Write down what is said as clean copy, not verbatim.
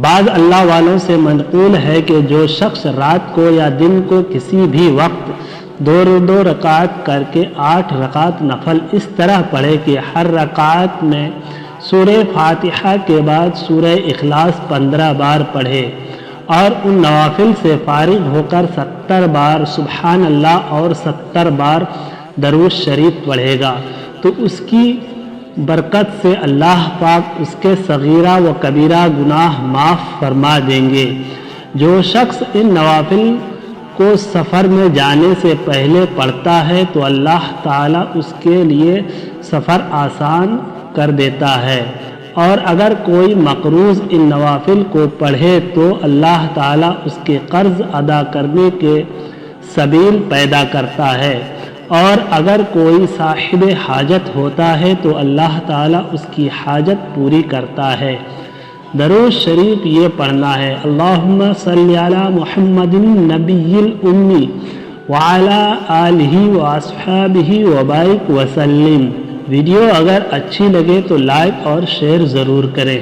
بعض اللہ والوں سے منقول ہے کہ جو شخص رات کو یا دن کو کسی بھی وقت 2 رکعت کر کے 8 رکعت نفل اس طرح پڑھے کہ ہر رکعت میں سورہ فاتحہ کے بعد سورہ اخلاص 15 بار پڑھے اور ان نوافل سے فارغ ہو کر 70 بار سبحان اللہ اور 70 بار درود شریف پڑھے گا تو اس کی برکت سے اللہ پاک اس کے صغیرہ و کبیرہ گناہ معاف فرما دیں گے۔ جو شخص ان نوافل کو سفر میں جانے سے پہلے پڑھتا ہے تو اللہ تعالیٰ اس کے لیے سفر آسان کر دیتا ہے، اور اگر کوئی مقروض ان نوافل کو پڑھے تو اللہ تعالیٰ اس کے قرض ادا کرنے کے سبیل پیدا کرتا ہے، اور اگر کوئی صاحب حاجت ہوتا ہے تو اللہ تعالیٰ اس کی حاجت پوری کرتا ہے۔ درود شریف یہ پڑھنا ہے: اللہم صلی علی محمد النبی الامی وعلی آلہ واصحابہ وبارک وسلم۔ ویڈیو اگر اچھی لگے تو لائک اور شیئر ضرور کریں۔